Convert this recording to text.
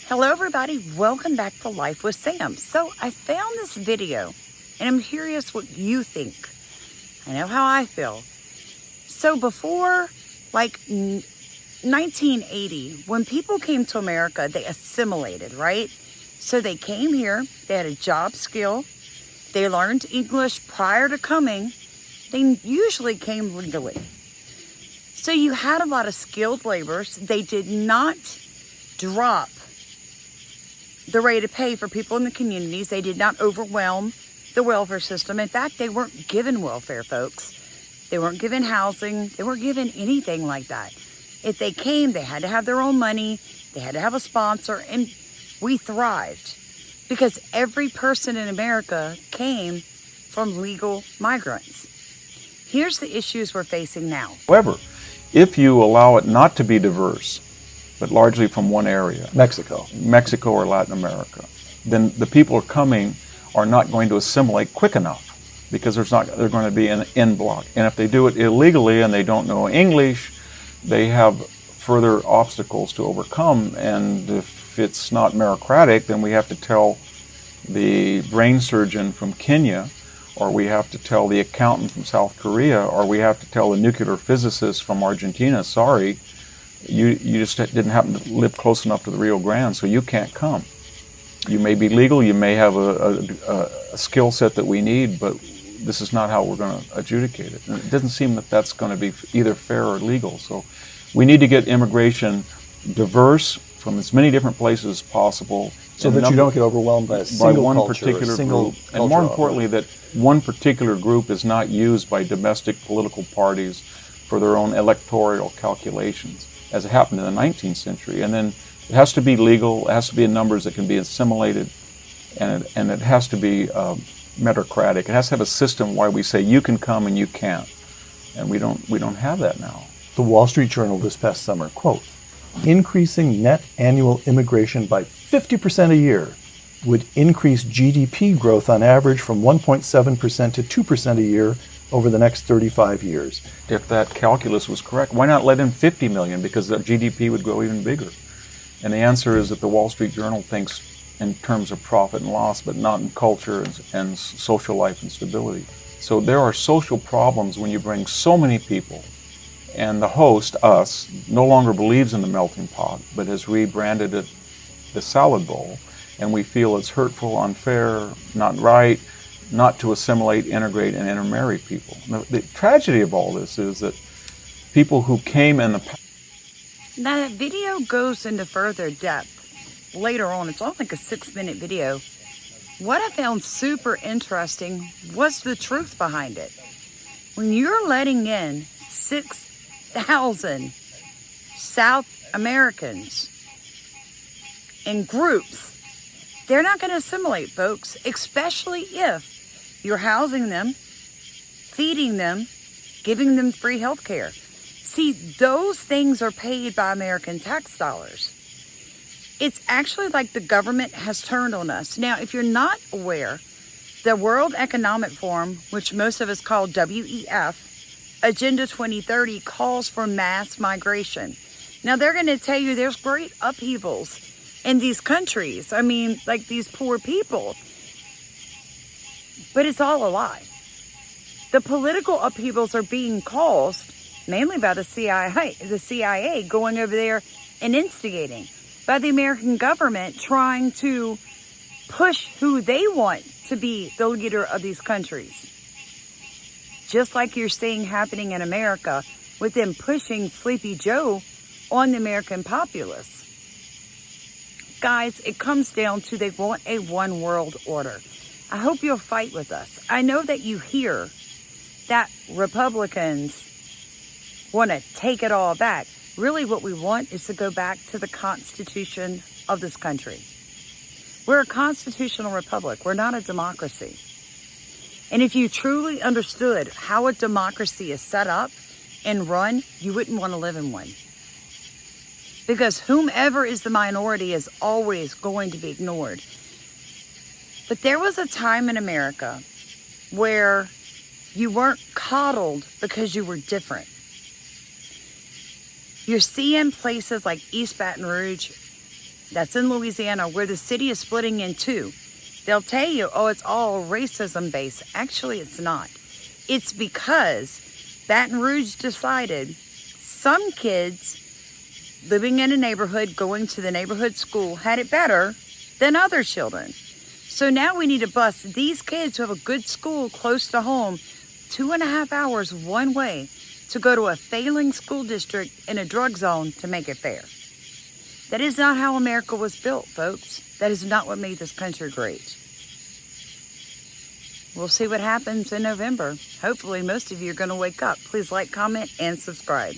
Hello everybody, welcome back to Life with Sam. So I found this video and I'm curious what you think. I know how I feel. So before 1980, when people came to America, they assimilated, right? So they came here, they had a job skill, they learned English prior to coming, they usually came legally. So you had a lot of skilled laborers. They did not drop the rate of pay for people in the communities. They did not overwhelm the welfare system. In fact, they weren't given welfare, folks. They weren't given housing. They weren't given anything like that. If they came, they had to have their own money. They had to have a sponsor, and we thrived because every person in America came from legal migrants. Here's the issues we're facing now. However, if you allow it not to be diverse, but largely from one area, Mexico or Latin America, then the people are coming are not going to assimilate quick enough because they're going to be an en bloc. And if they do it illegally and they don't know English, they have further obstacles to overcome. And if it's not meritocratic, then we have to tell the brain surgeon from Kenya, or we have to tell the accountant from South Korea, or we have to tell the nuclear physicist from Argentina, sorry, you just didn't happen to live close enough to the Rio Grande, so you can't come. You may be legal, you may have a skill set that we need, but this is not how we're going to adjudicate it. And it doesn't seem that that's going to be either fair or legal. So we need to get immigration diverse from as many different places as possible. So that you don't get overwhelmed by one particular group. And more importantly, that one particular group is not used by domestic political parties for their own electoral calculations, as it happened in the 19th century. And then it has to be legal, it has to be in numbers that can be assimilated, and it has to be meritocratic. It has to have a system why we say you can come and you can't. And we don't have that now. The Wall Street Journal this past summer, quote, increasing net annual immigration by 50% a year would increase GDP growth on average from 1.7% to 2% a year over the next 35 years. If that calculus was correct, why not let in 50 million? Because the GDP would grow even bigger. And the answer is that the Wall Street Journal thinks in terms of profit and loss, but not in culture and social life and stability. So there are social problems when you bring so many people, and the host, us, no longer believes in the melting pot, but has rebranded it the salad bowl, and we feel it's hurtful, unfair, not right, not to assimilate, integrate, and intermarry people. Now, the tragedy of all this is that people who came in the past... Now that video goes into further depth later on. It's only like a 6-minute video. What I found super interesting was the truth behind it. When you're letting in 6,000 South Americans in groups, they're not going to assimilate, folks, especially if you're housing them, feeding them, giving them free health care. See, those things are paid by American tax dollars. It's actually like the government has turned on us. Now, if you're not aware, the World Economic Forum, which most of us call WEF, Agenda 2030, calls for mass migration. Now, they're going to tell you there's great upheavals in these countries. I mean, like these poor people. But it's all a lie. The political upheavals are being caused mainly by the CIA going over there and instigating, by the American government trying to push who they want to be the leader of these countries. Just like you're seeing happening in America with them pushing Sleepy Joe on the American populace. Guys, it comes down to they want a one world order. I hope you'll fight with us. I know that you hear that Republicans want to take it all back. Really what we want is to go back to the Constitution of this country. We're a constitutional republic. We're not a democracy. And if you truly understood how a democracy is set up and run, you wouldn't want to live in one. Because whomever is the minority is always going to be ignored. But there was a time in America where you weren't coddled because you were different. You're seeing places like East Baton Rouge That's in Louisiana, where the city is splitting in two. They'll tell you, oh, it's all racism based. Actually, it's not. It's because Baton Rouge decided some kids living in a neighborhood, going to the neighborhood school, had it better than other children. So now we need to bus these kids who have a good school close to home 2.5 hours one way to go to a failing school district in a drug zone to make it fair. That is not how America was built, folks. That is not what made this country great. We'll see what happens in November. Hopefully, most of you are going to wake up. Please like, comment, and subscribe.